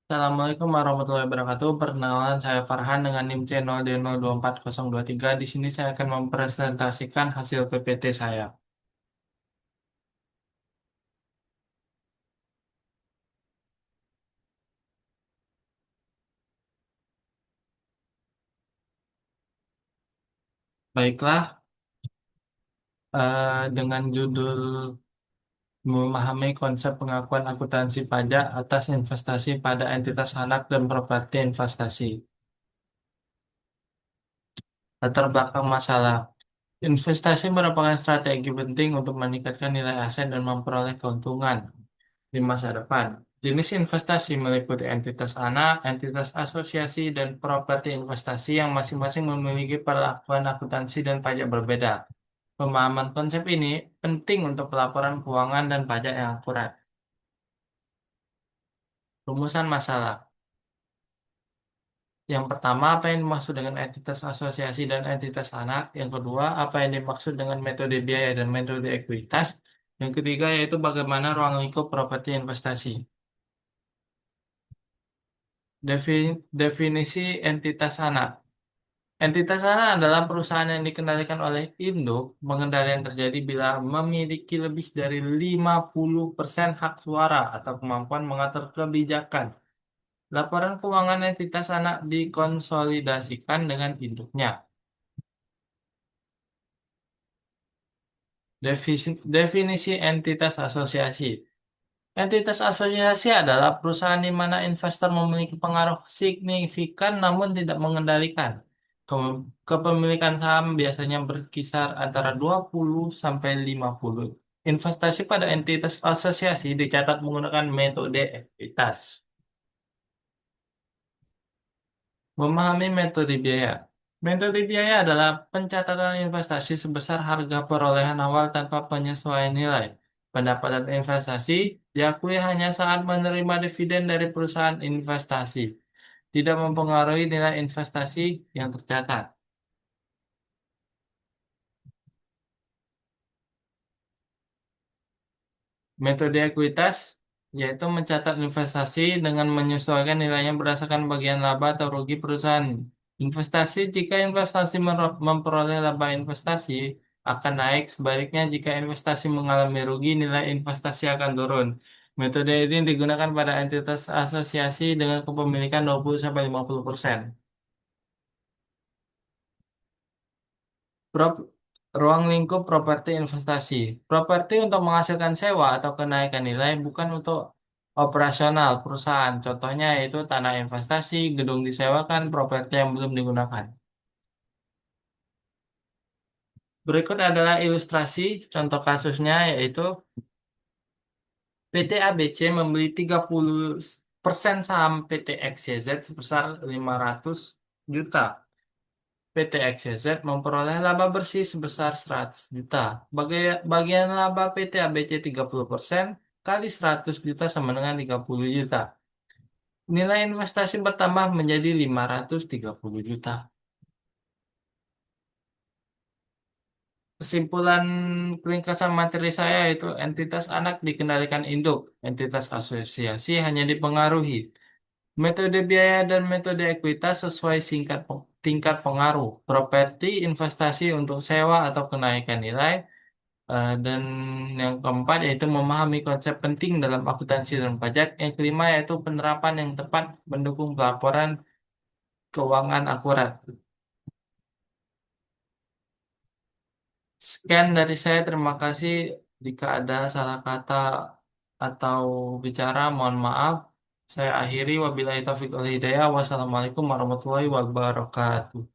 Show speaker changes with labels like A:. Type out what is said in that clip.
A: Assalamualaikum warahmatullahi wabarakatuh. Perkenalan saya Farhan dengan NIM C0D02403. Di sini saya akan mempresentasikan hasil PPT saya. Baiklah, dengan judul memahami konsep pengakuan akuntansi pajak atas investasi pada entitas anak dan properti investasi. Latar belakang masalah. Investasi merupakan strategi penting untuk meningkatkan nilai aset dan memperoleh keuntungan di masa depan. Jenis investasi meliputi entitas anak, entitas asosiasi, dan properti investasi yang masing-masing memiliki perlakuan akuntansi dan pajak berbeda. Pemahaman konsep ini penting untuk pelaporan keuangan dan pajak yang akurat. Rumusan masalah. Yang pertama, apa yang dimaksud dengan entitas asosiasi dan entitas anak? Yang kedua, apa yang dimaksud dengan metode biaya dan metode ekuitas? Yang ketiga, yaitu bagaimana ruang lingkup properti investasi. Definisi entitas anak. Entitas anak adalah perusahaan yang dikendalikan oleh induk. Pengendalian terjadi bila memiliki lebih dari 50% hak suara atau kemampuan mengatur kebijakan. Laporan keuangan entitas anak dikonsolidasikan dengan induknya. Definisi entitas asosiasi. Entitas asosiasi adalah perusahaan di mana investor memiliki pengaruh signifikan namun tidak mengendalikan. Kepemilikan saham biasanya berkisar antara 20 sampai 50. Investasi pada entitas asosiasi dicatat menggunakan metode ekuitas. Memahami metode biaya. Metode biaya adalah pencatatan investasi sebesar harga perolehan awal tanpa penyesuaian nilai. Pendapatan investasi diakui hanya saat menerima dividen dari perusahaan investasi, tidak mempengaruhi nilai investasi yang tercatat. Metode ekuitas yaitu mencatat investasi dengan menyesuaikan nilainya berdasarkan bagian laba atau rugi perusahaan. Investasi jika investasi memperoleh laba investasi akan naik, sebaliknya jika investasi mengalami rugi nilai investasi akan turun. Metode ini digunakan pada entitas asosiasi dengan kepemilikan 20-50%. Prop- Ruang lingkup properti investasi. Properti untuk menghasilkan sewa atau kenaikan nilai bukan untuk operasional perusahaan. Contohnya yaitu tanah investasi, gedung disewakan, properti yang belum digunakan. Berikut adalah ilustrasi contoh kasusnya yaitu PT ABC membeli 30% saham PT XYZ sebesar 500 juta. PT XYZ memperoleh laba bersih sebesar 100 juta. Bagian laba PT ABC 30% kali 100 juta sama dengan 30 juta. Nilai investasi bertambah menjadi 530 juta. Kesimpulan ringkasan materi saya itu entitas anak dikendalikan induk, entitas asosiasi hanya dipengaruhi. Metode biaya dan metode ekuitas sesuai tingkat pengaruh. Properti investasi untuk sewa atau kenaikan nilai. Dan yang keempat yaitu memahami konsep penting dalam akuntansi dan pajak. Yang kelima yaitu penerapan yang tepat mendukung pelaporan keuangan akurat. Sekian dari saya, terima kasih. Jika ada salah kata atau bicara, mohon maaf. Saya akhiri, wabillahi taufiq wal hidayah. Wassalamualaikum warahmatullahi wabarakatuh.